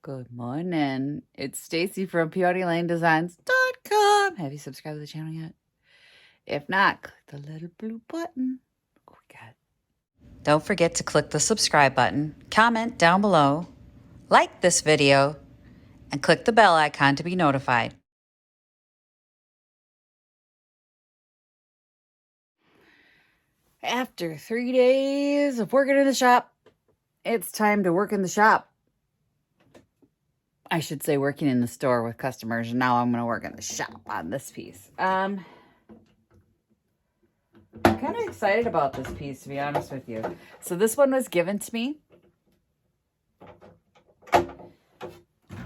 Good morning. It's Stacy from PeonyLaneDesigns.com. Have you subscribed to the channel yet? If not, click the little blue button. Look what we got. Don't forget to click the subscribe button, comment down below, like this video, and click the bell icon to be notified. After 3 days of working in the shop, it's time to work in the shop. I should say working in the store with customers, and now I'm going to work in the shop on this piece. I'm kind of excited about this piece, to be honest with you. So this one was given to me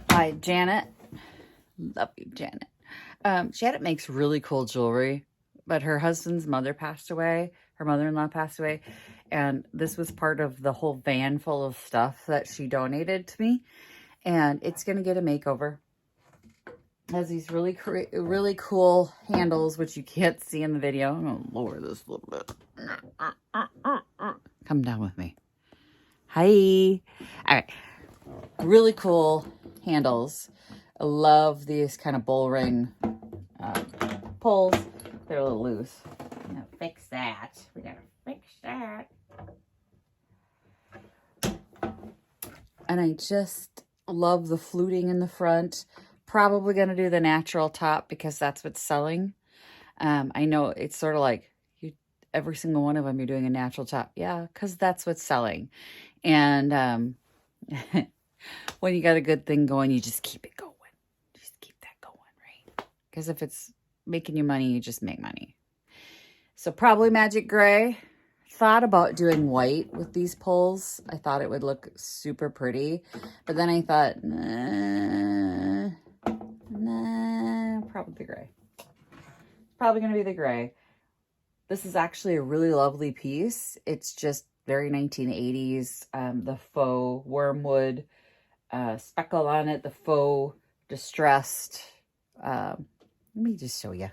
by Janet. Love you, Janet. Janet makes really cool jewelry, but her husband's mother passed away. Her mother-in-law passed away, and this was part of the whole van full of stuff that she donated to me, and it's going to get a makeover. It has these really cool handles, which you can't see in the video. I'm going to lower this a little bit. Come down with me. Hi. All right. Really cool handles. I love these kind of bull ring pulls. They're a little loose. I'm going to fix that. We got to fix that. And I just love the fluting in the front. Probably going to do the natural top because that's what's selling. I know it's sort of like every single one of them, you're doing a natural top. Yeah, because that's what's selling. And when you got a good thing going, you just keep it going. Just keep that going, right? Because if it's making you money, you just make money. So probably magic gray. Thought about doing white with these pulls. I thought it would look super pretty. But then I thought, nah, probably gray. Probably going to be the gray. This is actually a really lovely piece. It's just very 1980s. The faux wormwood speckle on it. The faux distressed. Let me just show you.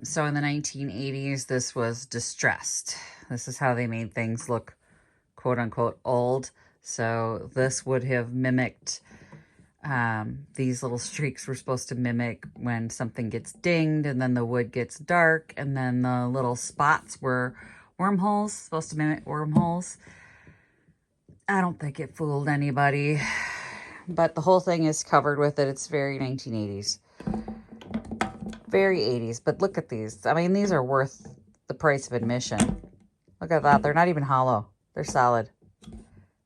So in the 1980s, this was distressed. This is how they made things look, quote unquote, old. So this would have mimicked, these little streaks were supposed to mimic when something gets dinged and then the wood gets dark, and then the little spots were wormholes, supposed to mimic wormholes. I don't think it fooled anybody, but the whole thing is covered with it. It's very 1980s. Very 80s, but look at these. I mean, these are worth the price of admission. Look at that. They're not even hollow. They're solid.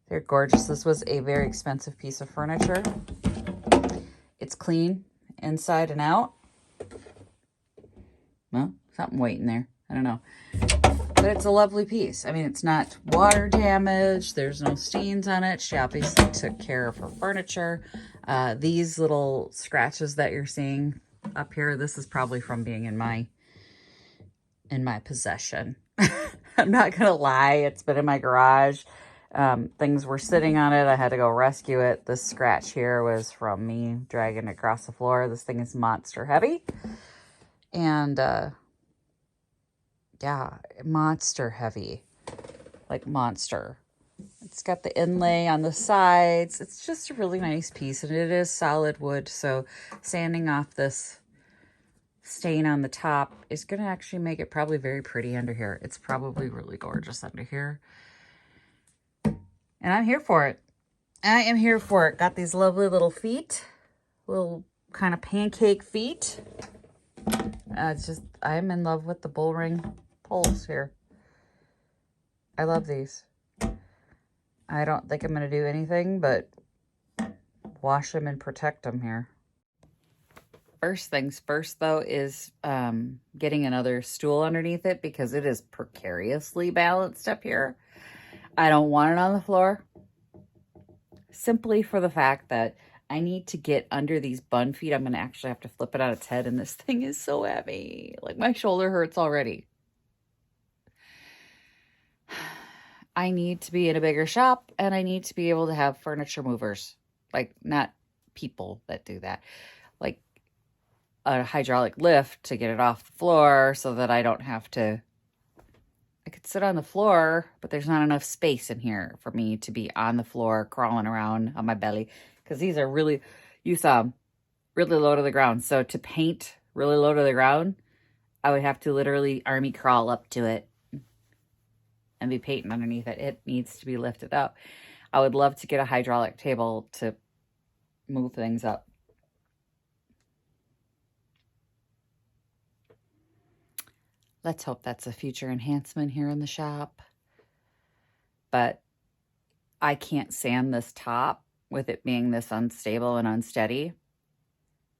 They're gorgeous. This was a very expensive piece of furniture. It's clean inside and out. Well, something waiting there. I don't know. But it's a lovely piece. I mean, it's not water damaged. There's no stains on it. She obviously took care of her furniture. These little scratches that you're seeing up here, this is probably from being in my possession. I'm not gonna lie, it's been in my garage. Things were sitting on it. I had to go rescue it. This scratch here was from me dragging it across the floor. This thing is monster heavy, and yeah, monster heavy, like monster. It's got the inlay on the sides. It's just a really nice piece, and it is solid wood, so sanding off this stain on the top is going to actually make it probably very pretty under here. It's probably really gorgeous under here. And I'm here for it. I am here for it. Got these lovely little feet, little kind of pancake feet. It's just, I'm in love with the bull ring poles here. I love these. I don't think I'm going to do anything but wash them and protect them here. First things first, though, is getting another stool underneath it because it is precariously balanced up here. I don't want it on the floor, simply for the fact that I need to get under these bun feet. I'm going to actually have to flip it on its head, and this thing is so heavy. Like, my shoulder hurts already. I need to be in a bigger shop, and I need to be able to have furniture movers. Like, not people that do that. Like, a hydraulic lift to get it off the floor so that I don't have to I could sit on the floor, but there's not enough space in here for me to be on the floor crawling around on my belly, because these are really, you saw them, really low to the ground. So to paint really low to the ground, I would have to literally army crawl up to it and be painting underneath it. It needs to be lifted up. I would love to get a hydraulic table to move things up. Let's hope that's a future enhancement here in the shop. But I can't sand this top with it being this unstable and unsteady.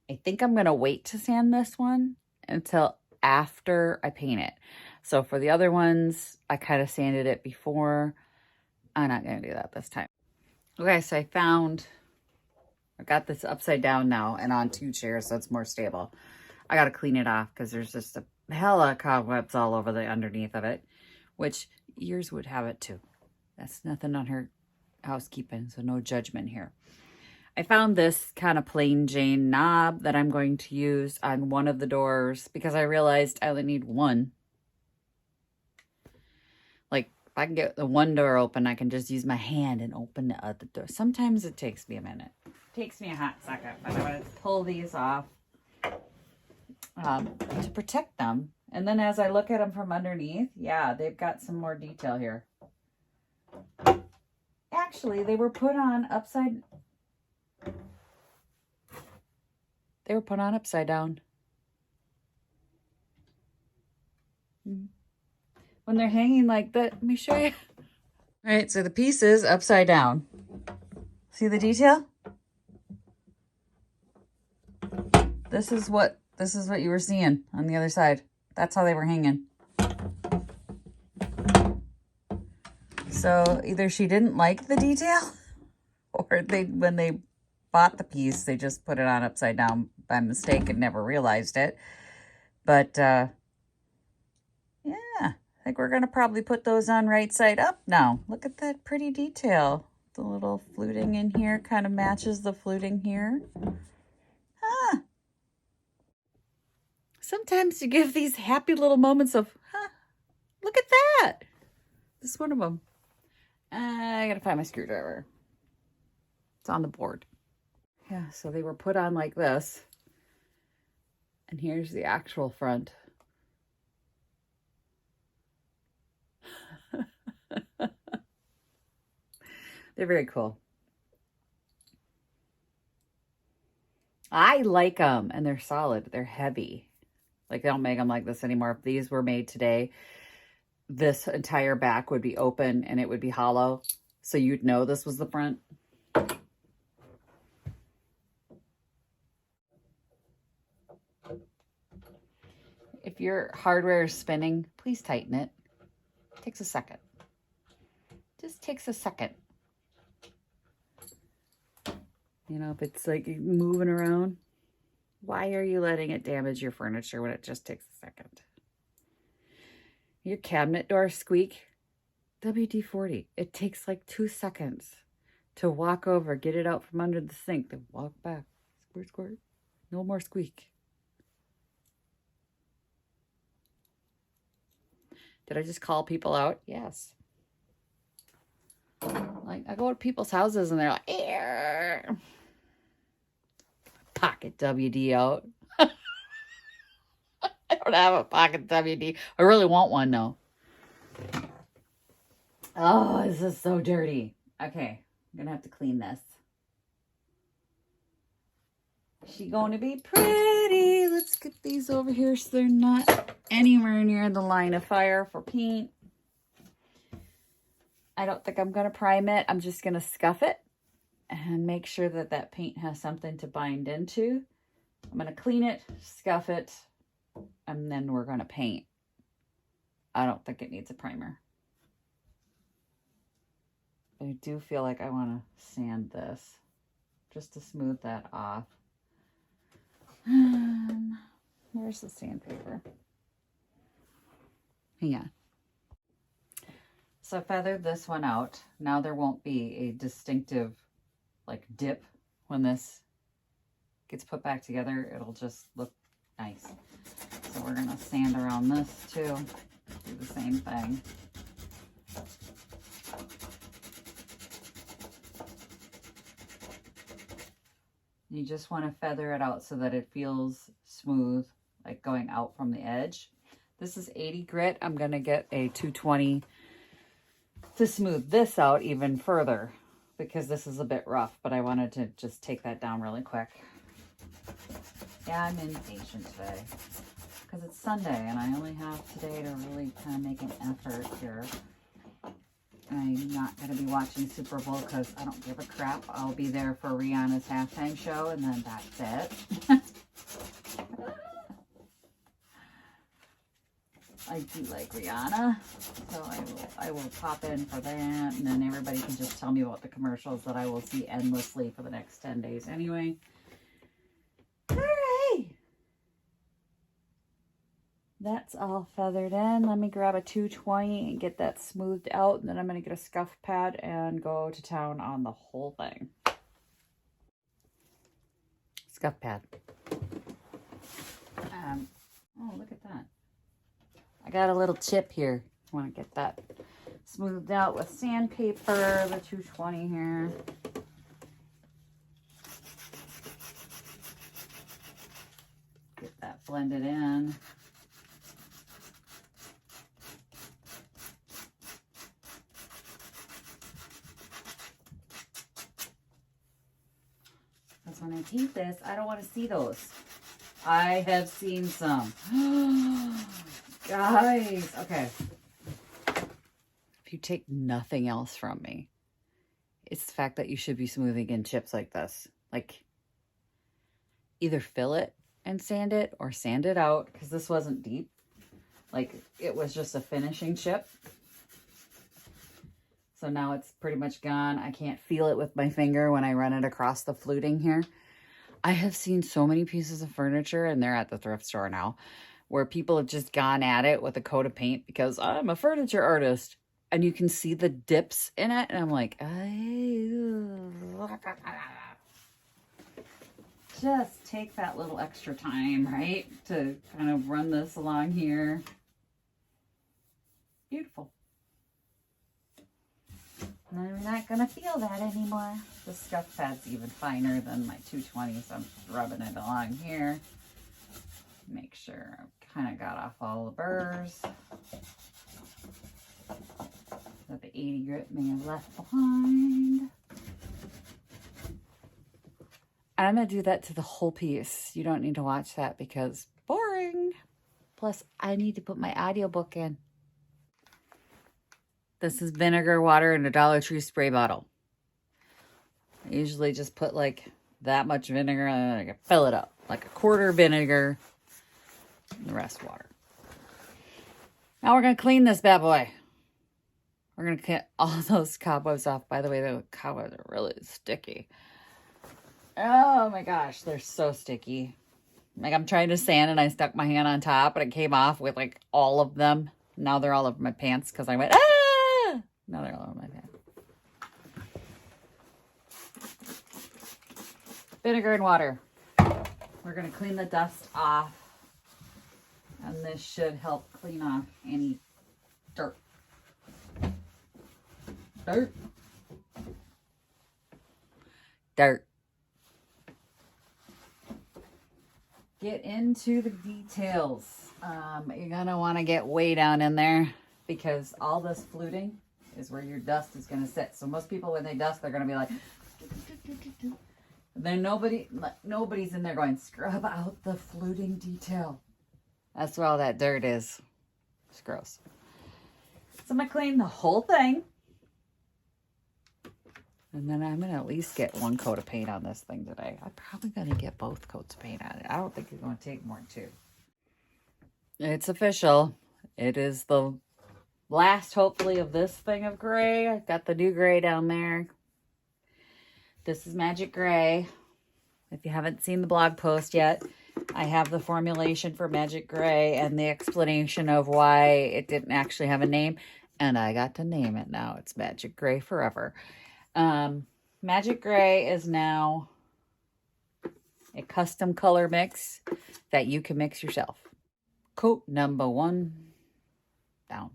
I think I'm going to wait to sand this one until after I paint it. So for the other ones, I kind of sanded it before. I'm not going to do that this time. Okay, so I got this upside down now and on 2 chairs, so it's more stable. I got to clean it off because there's just a hella of cobwebs all over the underneath of it, which yours would have it too. That's nothing on her housekeeping, so no judgment here. I found this kind of plain Jane knob that I'm going to use on one of the doors because I realized I only need one. Like, if I can get the one door open, I can just use my hand and open the other door. Sometimes it takes me a minute. It takes me a hot second, but I'm going to pull these off to protect them. And then as I look at them from underneath, yeah, they've got some more detail here. Actually, they were put on upside down. When they're hanging like that, let me show you. All right, so the piece is upside down. See the detail? This is what you were seeing on the other side. That's how they were hanging. So either she didn't like the detail, or when they bought the piece, they just put it on upside down by mistake and never realized it. But yeah, I think we're gonna probably put those on right side up now. Look at that pretty detail. The little fluting in here kind of matches the fluting here. Sometimes you give these happy little moments of, look at that. This is one of them. I gotta find my screwdriver. It's on the board. Yeah, so they were put on like this. And here's the actual front. They're very cool. I like them, and they're solid. They're heavy. Like, they don't make them like this anymore. If these were made today, this entire back would be open and it would be hollow. So you'd know this was the front. If your hardware is spinning, please tighten it. It takes a second. Just takes a second. You know, if it's like moving around, why are you letting it damage your furniture when it just takes a second? Your cabinet door squeak, WD-40. It takes like 2 seconds to walk over, get it out from under the sink, then walk back. Squirt, squirt. No more squeak. Did I just call people out? Yes. Like, I go to people's houses and they're like, "Ear." Pocket WD out. I don't have a pocket WD. I really want one though. Oh, this is so dirty. Okay, I'm gonna have to clean this. Is she going to be pretty? Let's get these over here so they're not anywhere near the line of fire for paint. I don't think I'm gonna prime it. I'm just gonna scuff it and make sure that that paint has something to bind into. I'm going to clean it, scuff it, and then we're going to paint. I don't think it needs a primer. But I do feel like I want to sand this just to smooth that off. Where's the sandpaper? Hang on. So I feathered this one out. Now there won't be a distinctive like dip when this gets put back together. It'll just look nice. So we're gonna sand around this too. Do the same thing. You just want to feather it out so that it feels smooth, like going out from the edge. This is 80 grit. I'm going to get a 220 to smooth this out even further because this is a bit rough, but I wanted to just take that down really quick. Yeah, I'm impatient today because it's Sunday and I only have today to really kind of make an effort here. I'm not going to be watching Super Bowl because I don't give a crap. I'll be there for Rihanna's halftime show and then that's it. I do like Rihanna, so I will pop in for that, and then everybody can just tell me about the commercials that I will see endlessly for the next 10 days anyway. All right. That's all feathered in. Let me grab a 220 and get that smoothed out, and then I'm going to get a scuff pad and go to town on the whole thing. Scuff pad. Oh, look at that. I got a little chip here. I want to get that smoothed out with sandpaper, the 220 here. Get that blended in. Because when I paint this, I don't want to see those. I have seen some. Guys, okay. If you take nothing else from me, it's the fact that you should be smoothing in chips like this. Like, either fill it and sand it or sand it out, because this wasn't deep. Like, it was just a finishing chip. So now it's pretty much gone. I can't feel it with my finger when I run it across the fluting here. I have seen so many pieces of furniture, and they're at the thrift store now, where people have just gone at it with a coat of paint because I'm a furniture artist. And you can see the dips in it. And I'm like, just take that little extra time, right? To kind of run this along here. Beautiful. I'm not going to feel that anymore. The scuff pad's even finer than my 220, so I'm just rubbing it along here. Make sure I've kind of got off all the burrs that the 80 grit may have left behind. I'm going to do that to the whole piece. You don't need to watch that because boring. Plus, I need to put my audiobook in. This is vinegar, water, and a Dollar Tree spray bottle. I usually just put like that much vinegar and then I can fill it up. Like a quarter vinegar and the rest water. Now we're going to clean this bad boy. We're going to get all those cobwebs off. By the way, the cobwebs are really sticky. Oh my gosh, they're so sticky. Like I'm trying to sand and I stuck my hand on top and it came off with like all of them. Now they're all over my pants because I went, ah! Now they're all over my pants. Vinegar and water. We're going to clean the dust off. And this should help clean off any dirt. Dirt. Dirt. Get into the details. You're going to want to get way down in there because all this fluting is where your dust is going to sit. So most people, when they dust, they're going to be like, then nobody's in there going, scrub out the fluting detail. That's where all that dirt is. It's gross. So I'm going to clean the whole thing. And then I'm going to at least get one coat of paint on this thing today. I'm probably going to get both coats of paint on it. I don't think it's going to take more than two. It's official. It is the last, hopefully, of this thing of gray. I've got the new gray down there. This is Magic Gray. If you haven't seen the blog post yet, I have the formulation for Magic Gray and the explanation of why it didn't actually have a name. And I got to name it now. It's Magic Gray forever. Magic Gray is now a custom color mix that you can mix yourself. Coat number 1 down.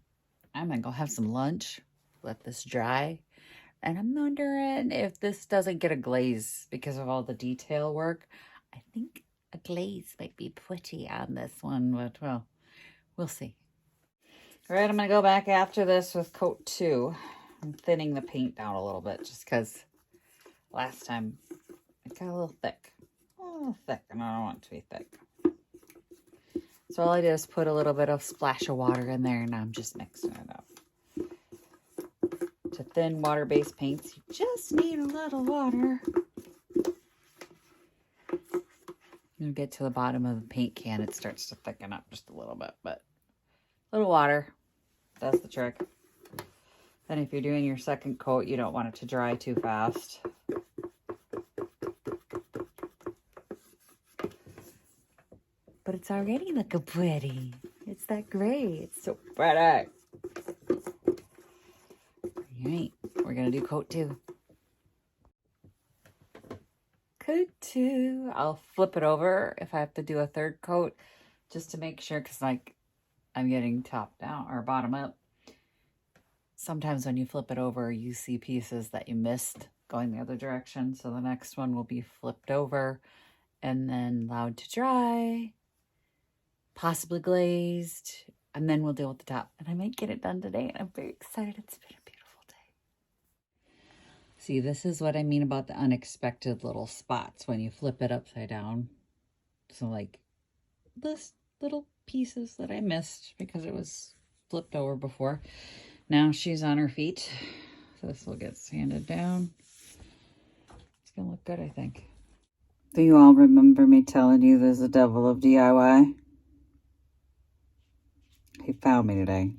I'm gonna go have some lunch, let this dry. And I'm wondering if this doesn't get a glaze because of all the detail work. I think a glaze might be pretty on this one, but well, we'll see. All right, I'm gonna go back after this with coat 2. I'm thinning the paint down a little bit just because last time it got a little thick. And I don't want it to be thick. So all I did is put a little bit of splash of water in there, and I'm just mixing it up. To thin water-based paints, you just need a little water. You get to the bottom of the paint can, it starts to thicken up just a little bit, but a little water does the trick. Then if you're doing your second coat, you don't want it to dry too fast. But it's already looking pretty. It's that gray. It's so pretty. All right, we're going to do coat 2. Coat 2. I'll flip it over if I have to do a third coat just to make sure, because like I'm getting top down or bottom up. Sometimes when you flip it over, you see pieces that you missed going the other direction. So the next one will be flipped over and then allowed to dry, possibly glazed, and then we'll deal with the top. And I might get it done today, and I'm very excited. It's been a beautiful day. See, this is what I mean about the unexpected little spots when you flip it upside down. So like this little pieces that I missed because it was flipped over before. Now she's on her feet. So this will get sanded down. It's gonna look good, I think. Do you all remember me telling you there's a devil of DIY? He found me today.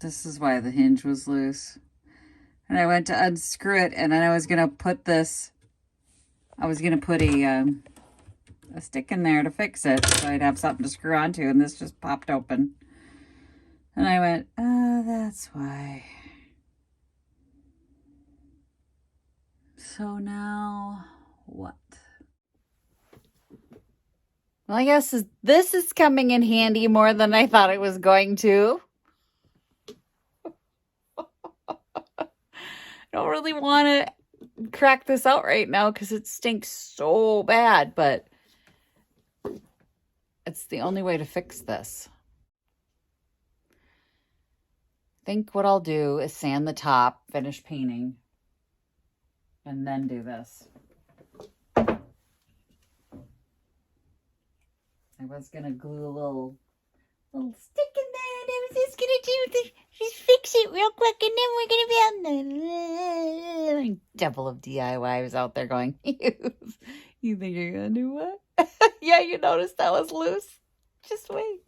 This is why the hinge was loose. And I went to unscrew it, and then I was gonna put this, I was gonna put a stick in there to fix it so I'd have something to screw onto, and this just popped open. And I went, oh, that's why. So now what? Well, I guess this is coming in handy more than I thought it was going to. I don't really want to crack this out right now because it stinks so bad, but it's the only way to fix this. I think what I'll do is sand the top, finish painting, and then do this. I was going to glue a little stick in there, and I was just going to just fix it real quick, and then we're going to be on the devil of DIY was out there going, you think you're going to do what? Yeah, you noticed that was loose. Just wait.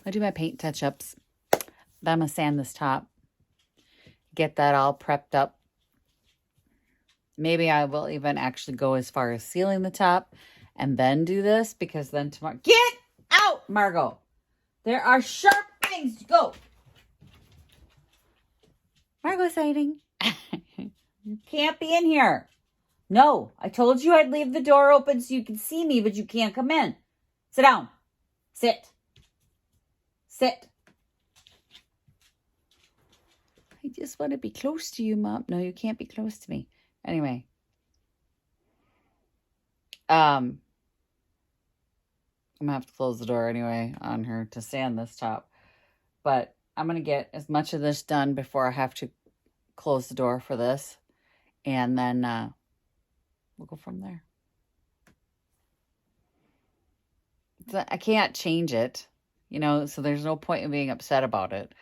I'll do my paint touch-ups. Then I'm going to sand this top. Get that all prepped up. Maybe I will even actually go as far as sealing the top and then do this, because then tomorrow... Get out, Margot! There are sharp things to go. Margot's hiding. You can't be in here. No, I told you I'd leave the door open so you can see me, but you can't come in. Sit down. Sit. Sit. I just want to be close to you, Mom. No, you can't be close to me. Anyway. I'm going to have to close the door anyway on her to sand this top. But I'm going to get as much of this done before I have to close the door for this. And then we'll go from there. I can't change it, you know, so there's no point in being upset about it.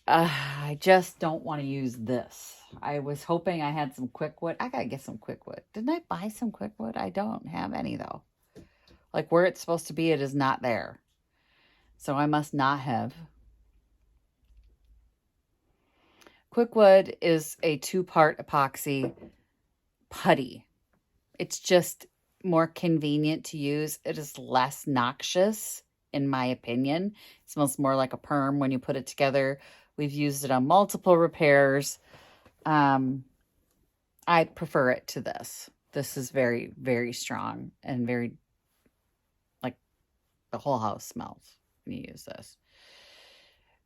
I just don't want to use this. I was hoping I had some quick wood. I got to get some quick wood. Didn't I buy some quick wood? I don't have any, though. Like, where it's supposed to be, it is not there. So I must not have. Quick wood is a 2-part epoxy putty. It's just more convenient to use. It is less noxious, in my opinion. It smells more like a perm when you put it together. We've used it on multiple repairs. I prefer it to this. This is very, very strong and very, like, the whole house smells when you use this.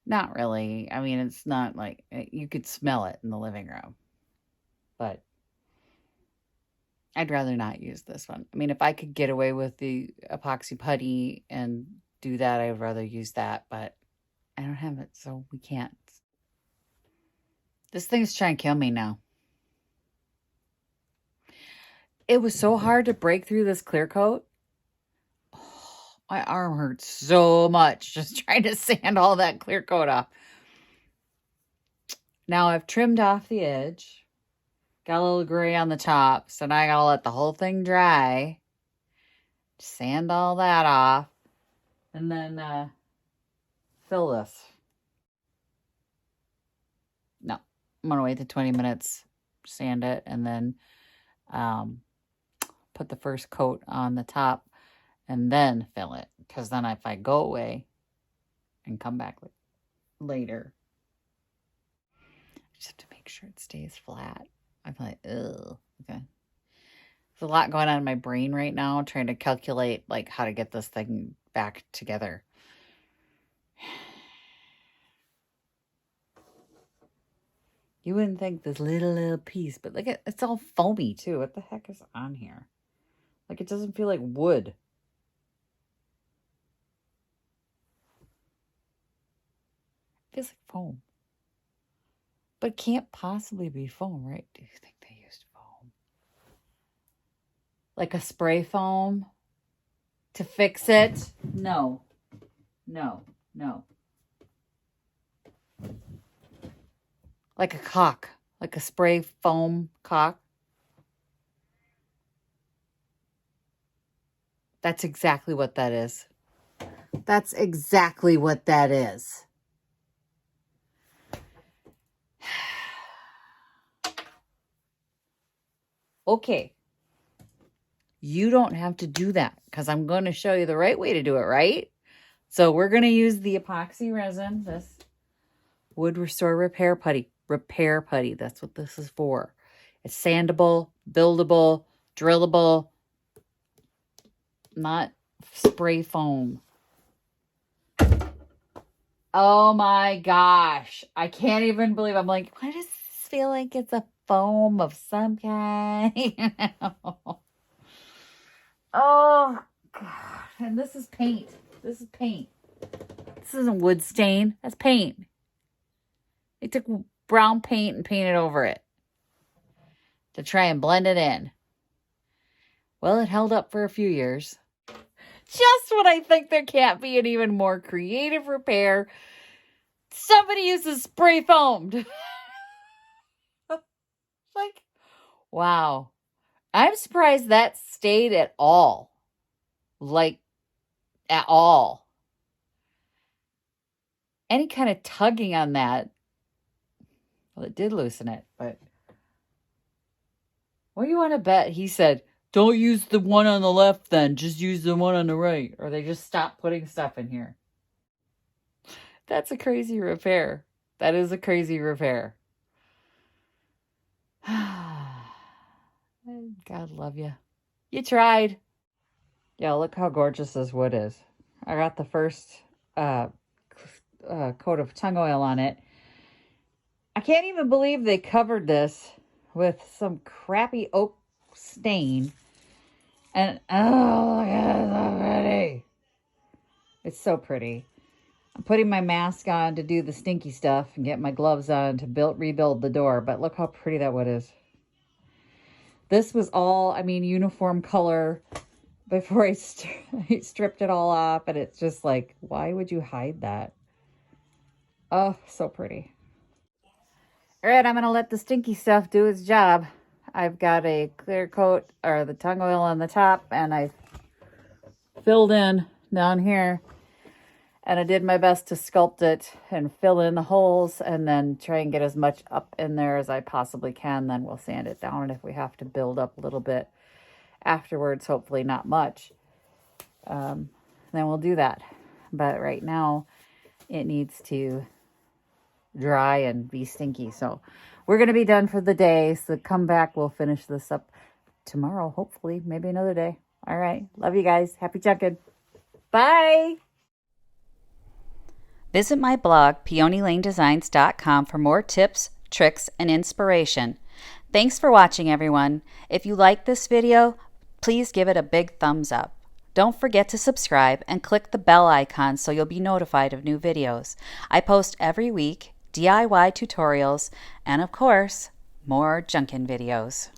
Not really. I mean, it's not like, you could smell it in the living room. But I'd rather not use this one. I mean, if I could get away with the epoxy putty and do that, I would rather use that. But I don't have it, so we can't. This thing's trying to kill me now. It was so hard to break through this clear coat. Oh, my arm hurts so much just trying to sand all that clear coat off. Now I've trimmed off the edge. Got a little gray on the top, so now I gotta let the whole thing dry. Sand all that off. And then fill this. No, I'm gonna wait the 20 minutes, sand it, and then put the first coat on the top and then fill it. Because then if I go away and come back later, I just have to make sure it stays flat. I'm like, ugh. Okay. There's a lot going on in my brain right now, trying to calculate like how to get this thing back together. You wouldn't think this little piece, but look at, it's all foamy too. What the heck is on here? Like, it doesn't feel like wood. It feels like foam. But it can't possibly be foam, right? Do you think they used foam? Like a spray foam to fix it? No. No. No. Like a caulk. Like a spray foam caulk. That's exactly what that is. That's exactly what that is. Okay. You don't have to do that because I'm going to show you the right way to do it, right? So we're going to use the epoxy resin, this Wood Restore Repair Putty. Repair putty. That's what this is for. It's sandable, buildable, drillable, not spray foam. Oh my gosh. I can't even believe, I'm like, why does this feel like it's a foam of some kind? Oh God. And this is paint. This is paint. This isn't wood stain. That's paint. They took brown paint and painted over it to try and blend it in. Well, it held up for a few years. Just when I think there can't be an even more creative repair, somebody uses spray foamed. Like, wow. I'm surprised that stayed at all. Like, at all. Any kind of tugging on that, well, it did loosen it, but what do you want to bet? He said, don't use the one on the left then. Just use the one on the right. Or they just stopped putting stuff in here. That's a crazy repair. That is a crazy repair. God love you. You tried. Yeah, look how gorgeous this wood is. I got the first coat of tung oil on it. I can't even believe they covered this with some crappy oak stain. And, oh, look at it, it's so pretty. It's so pretty. I'm putting my mask on to do the stinky stuff and get my gloves on to rebuild the door. But look how pretty that wood is. This was all, I mean, uniform color before I stripped it all off. And it's just like, why would you hide that? Oh, so pretty. All right, I'm going to let the stinky stuff do its job. I've got a clear coat or the tung oil on the top, and I filled in down here, and I did my best to sculpt it and fill in the holes and then try and get as much up in there as I possibly can. Then we'll sand it down, and if we have to build up a little bit afterwards, hopefully not much, then we'll do that. But right now it needs to dry and be stinky. So we're going to be done for the day. So come back, we'll finish this up tomorrow, hopefully, maybe another day. All right. Love you guys. Happy junking. Bye. Visit my blog, peonylanedesigns.com, for more tips, tricks, and inspiration. Thanks for watching, everyone. If you like this video, please give it a big thumbs up. Don't forget to subscribe and click the bell icon so you'll be notified of new videos. I post every week DIY tutorials and, of course, more junkin' videos.